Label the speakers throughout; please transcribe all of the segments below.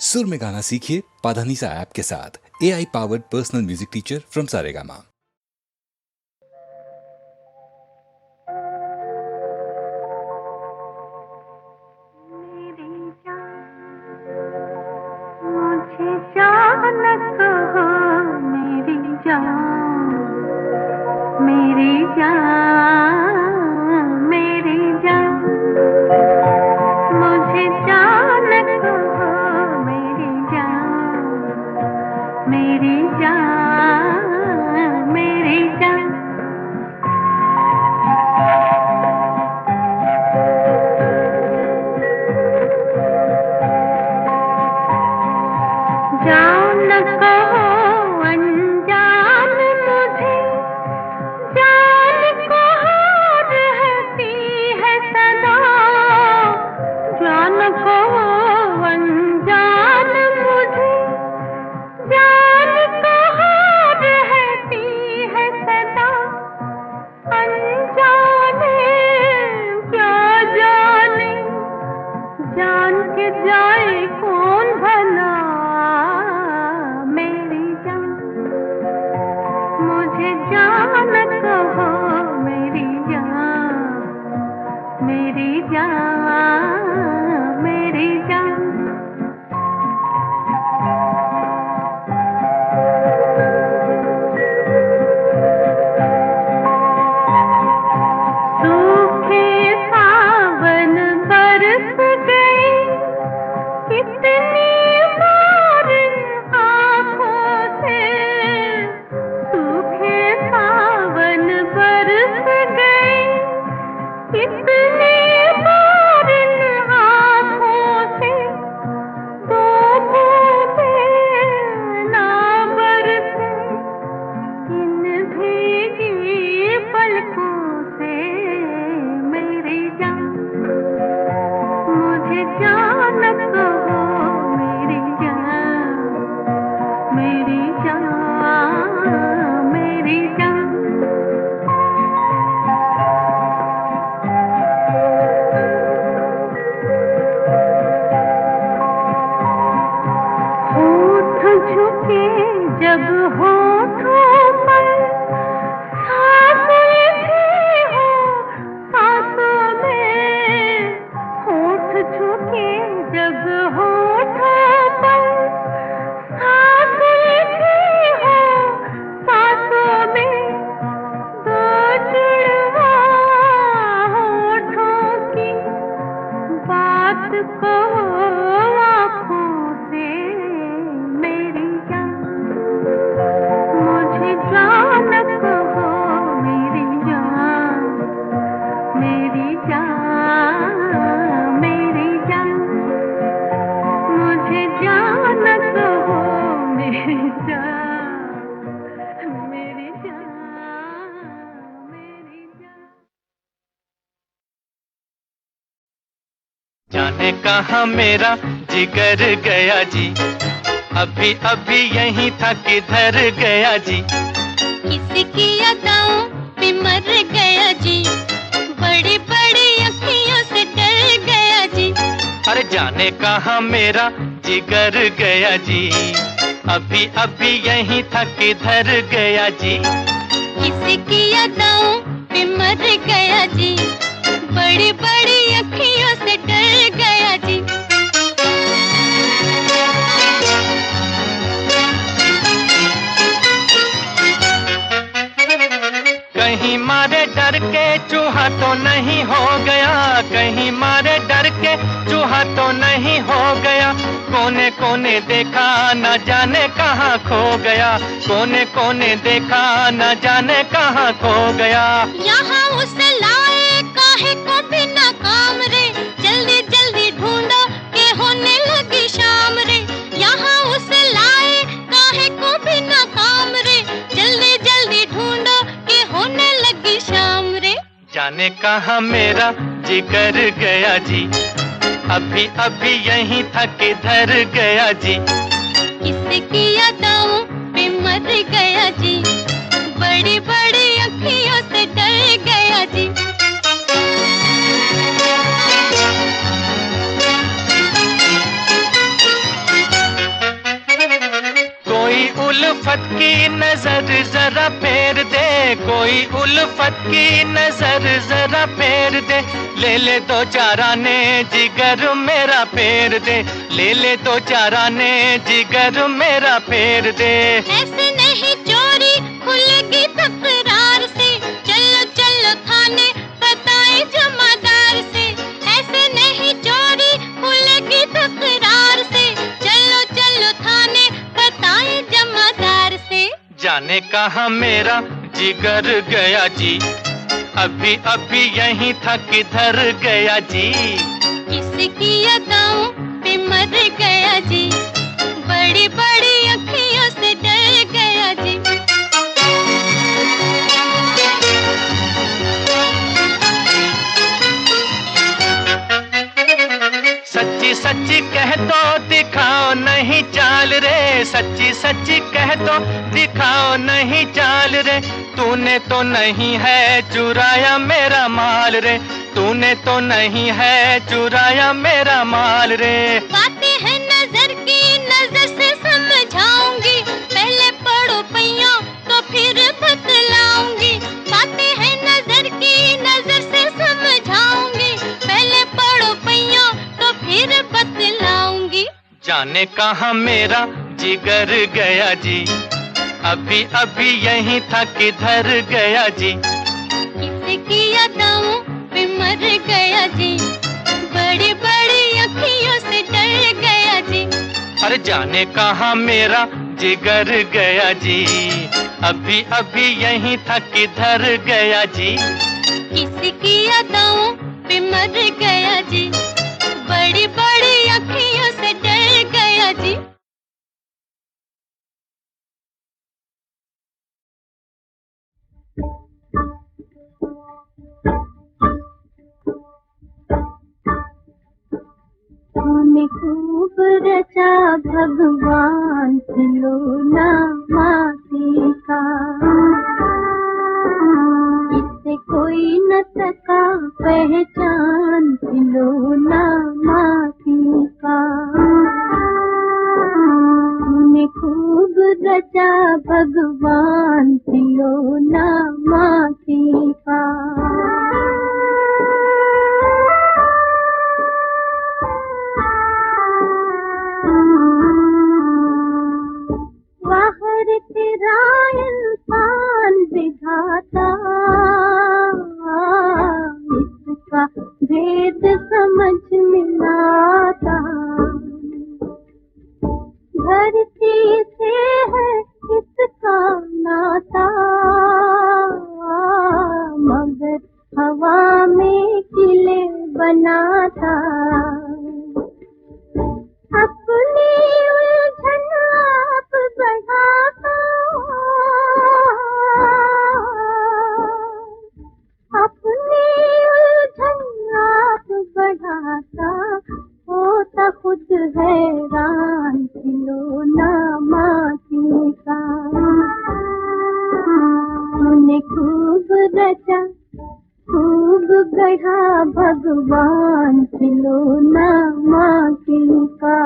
Speaker 1: सुर में गाना सीखिए पाधानीसा ऐप के साथ। AI powered personal music teacher from Saregama.
Speaker 2: जाने कहाँ मेरा जिगर गया जी, अभी अभी यहीं था किधर गया जी।
Speaker 3: किसी की अदाओं पे मर गया जी, बड़ी बड़ी अखियों से डर गया जी।
Speaker 2: अरे जाने कहाँ मेरा जिगर गया जी, अभी अभी यहीं था किधर गया जी।
Speaker 3: किसी की अदाओं पे मर गया जी, बड़ी बड़ी अखियों से डर गया जी।
Speaker 2: कहीं मारे डर के चूहा तो नहीं हो गया, कहीं मारे डर के चूहा तो नहीं हो गया। कोने कोने देखा न जाने कहाँ खो गया, कोने कोने देखा न जाने कहाँ खो गया।
Speaker 3: यहाँ उसे लाए काहे को बिना काम रे, जल्दी जल्दी ढूंढो के होने लगी शाम रे। यहाँ उसे लाए काहे को बिना काम रे, जल्दी जल्दी ढूंढो के होने लगी शाम रे।
Speaker 2: जाने कहाँ मेरा जिगर गया जी, अभी अभी यहीं था किधर गया जी।
Speaker 3: किसी की अदाओं पे मर गया जी, बड़ी बड़ी अखियों से डर गया जी।
Speaker 2: उल्फत की नजर जरा फेर दे, कोई उल्फत की नजर जरा फेर दे, ले ले दो चार आने जिगर मेरा फेर दे, ले ले दो चार आने जिगर मेरा फेर दे।
Speaker 3: ऐसे नहीं चोरी खुलेगी तकरार से, चलो चलो थाने बताए जमादार से। ऐसे नहीं चोरी खुलेगी तकरार से, चलो चलो थाने बताए जमादार से।
Speaker 2: जाने कहाँ मेरा जिगर गया जी, अभी अभी यहीं था किधर गया जी।
Speaker 3: किसकी अदाओं पे मर गया जी, बड़ी बड़ी अखियों से डर गया जी।
Speaker 2: सच्ची सच्ची कह दो दिखाओ नहीं चाल रे, सच्ची सच्ची कह दो दिखाओ नहीं चाल रे। तूने तो नहीं है चुराया मेरा माल रे, तूने तो नहीं है चुराया मेरा माल रे।
Speaker 3: बातें हैं नजर की, नजर से समझाऊंगी, पहले पढ़ो पैया तो फिर बतलाऊंगी। बातें हैं नजर की, नजर से समझाऊंगी, पहले पढ़ो पैया तो फिर बतलाऊंगी।
Speaker 2: जाने कहाँ मेरा जिगर गया जी, अभी अभी यहीं था किधर गया जी।
Speaker 3: किसकी अदाओं पे मर गया जी, बड़ी बड़ी अखियों से डर गया जी।
Speaker 2: अरे जाने कहाँ मेरा जिगर गया जी, अभी अभी यहीं था किधर गया जी।
Speaker 3: किसकी अदाओं पे मर गया जी, बड़ी बड़ी अखियों से डर गया जी। तूने खूब रचा भगवान खिलौना माटी का, इससे कोई न सका पहचान खिलौना माटी का। तूने खूब रचा भगवान खिलौना माटी का। बाहर तेरा इंसान विधाता, इसका भेद समझ में आता। धरती से है इसका नाता, मगर हवा में किले बनाता। अपनी उलझन आप बढ़ाता, अपनी उलझन आप बढ़ाता, होता खुद हैरान खिलौना माटी का। तूने खूब रचा खूब गढ़ा भगवान खिलौना माटी का।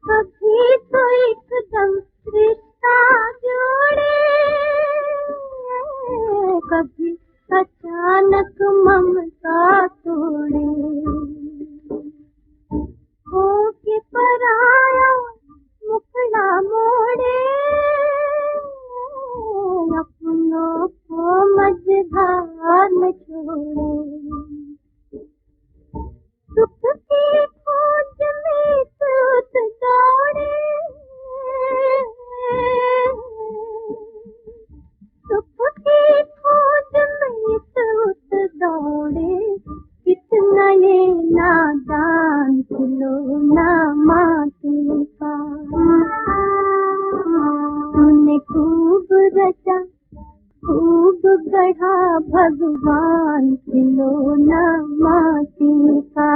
Speaker 3: कभी तो एकदम रिश्ता जोड़े, कभी अचानक ममता तोड़े। होके पराया मुखड़ा मोड़े, अपनों को मझधार में छोड़े। सुख की खोज में सूत दौड़े, सुख की खोज में सूत दौड़े। कितना ये नादान खिलौना माटी का। तूने खूब रचा खूब गढ़ा भगवान खिलौना माटी का।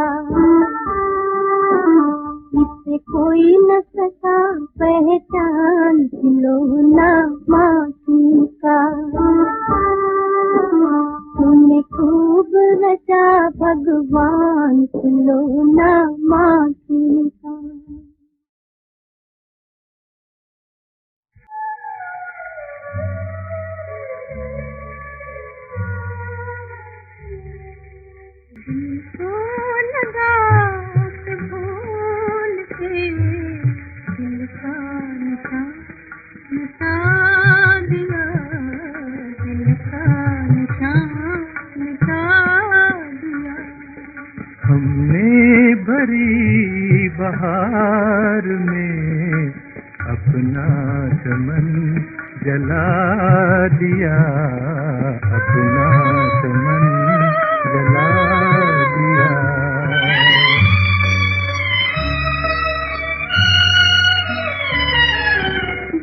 Speaker 3: इसे कोई न सका पहचान खिलौना माटी का। तूने खूब रचा भगवान से लो ना माफी का। लगा के भूल के दिल का निशान मिटा दिया, दिल का निशान मिटा दिया।
Speaker 4: हमने भरी बहार में अपना चमन जला दिया, अपना चमन जला दिया।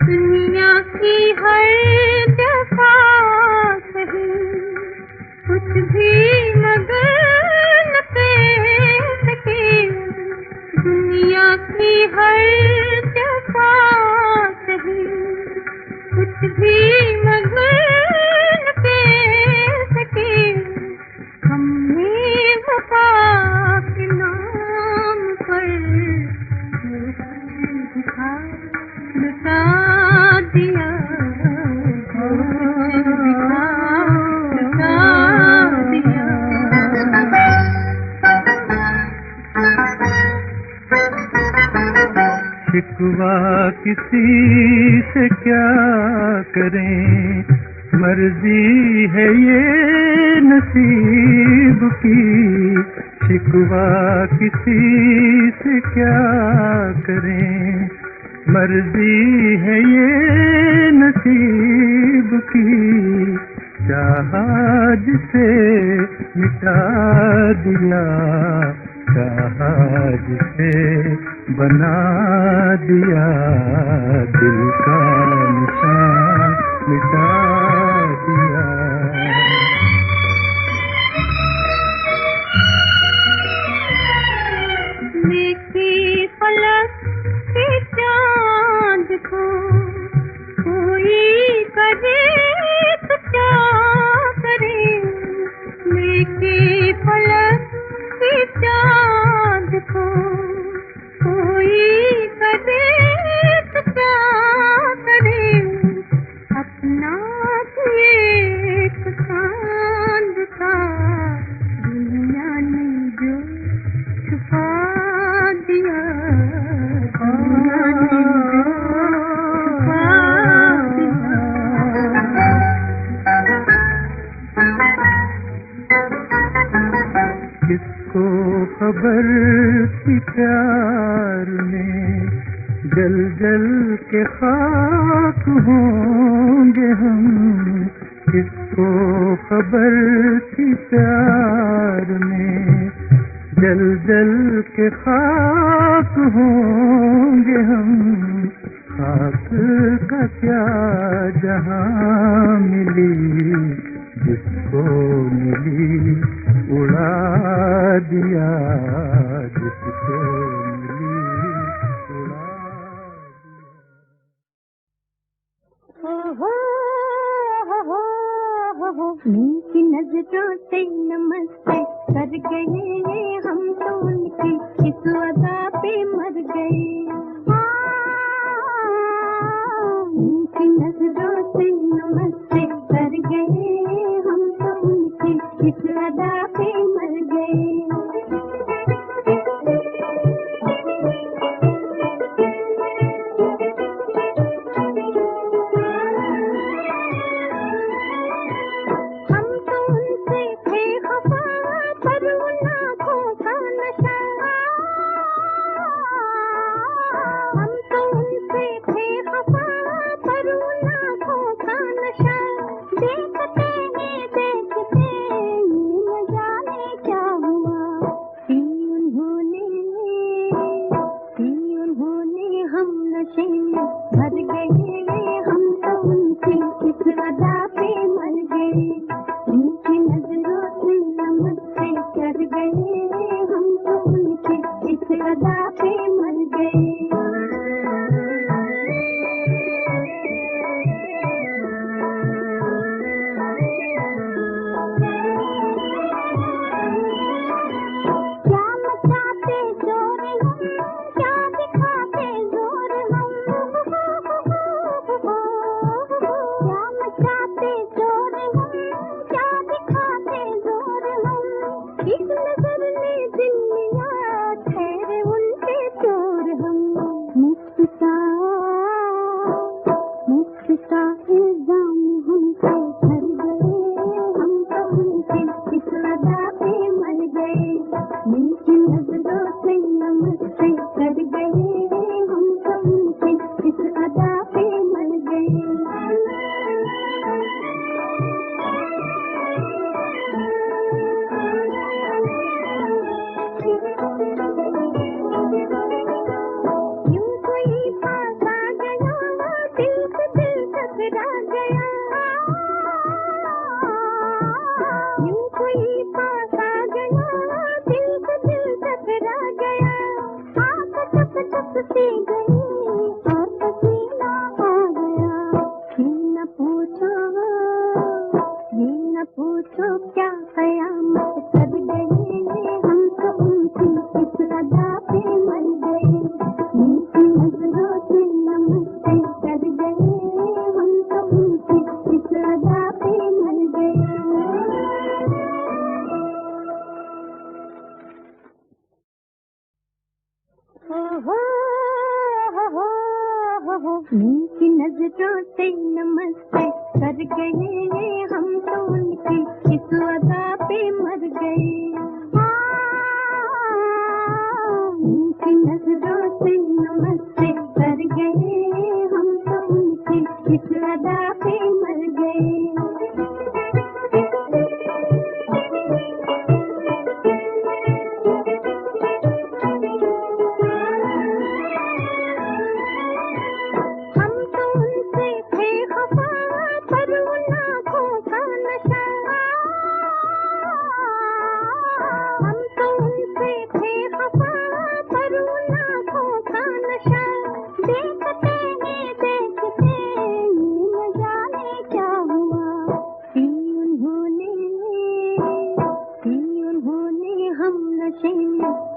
Speaker 3: दुनिया की हर दफा सही कुछ भी मगर न पे सके, दुनिया की हर दफा सही कुछ भी मगर न पे सके। हमने वफा के नाम पर दिखा लुटा दिया, दिखा लुटा दिया।
Speaker 4: शिकवा किसी से क्या करें, मर्जी है ये नसीब की। शिकवा किसी से क्या करें, मर्जी है ये नसीब की। चाहा जिसे मिटा दिया, चाहा जिसे बना दिया, दिल का निशान मिटा दिया।
Speaker 3: देखी फलक के चांद को कोई करे तो क्या करे। देखी फलक के चांद को कोई करे तो क्या करे। अपना एक चांद था दुनिया ने जो छुपा दिया, दुनिया ने जो छुपा दिया।
Speaker 4: किसको खबर थी प्यार में जल जल के खाक होंगे हम। किसको खबर थी प्यार में जल जल के खाक होंगे हम। खाक का क्या जहां मिली, जिसको मिली उड़ा दिया, जिसको मिली उड़ा दिया।
Speaker 3: मीठी नजरों से नमस्ते कर गए हम तो उनकी इस अदा पे मर गए। मीठी नजरों से नमस्ते कर गए हम तो उनकी इस अदा पे मर गए। हम तो उनसे थे खफा पर उन आँखों का नशा। सी गई और पसीना आ गया। ये न पूछो क्या कयामत कर गए, हम तो उनकी इस अदा पे मर गए। उनकी नजरों से नमस्ते कर गए, हम तो उनकी इस अदा पे मर गए। उनकी नजरों से नमस्ते कर गए, हम तो उनकी इस अदा पे मर गए। उनकी नजरों से नमस्ते कर गए, हम तो उनकी इस अदा पे मर गए।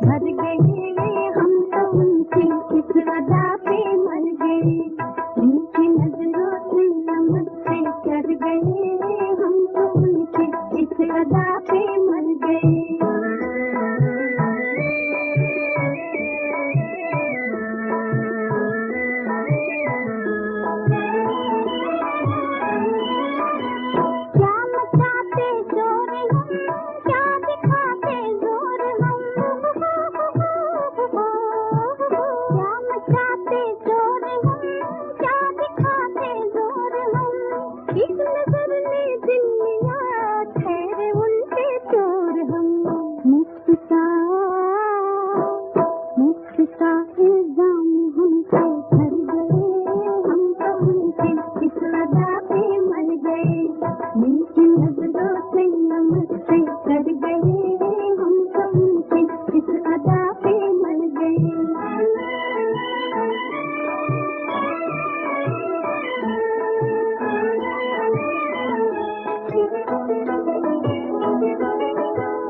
Speaker 3: भर गए, हम तो उनकी इस अदा पे मर गए। उनकी नजरों से नमस्ते कर गए, हम तो उनकी इस अदा पे मर गए।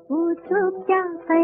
Speaker 3: पूछो क्या है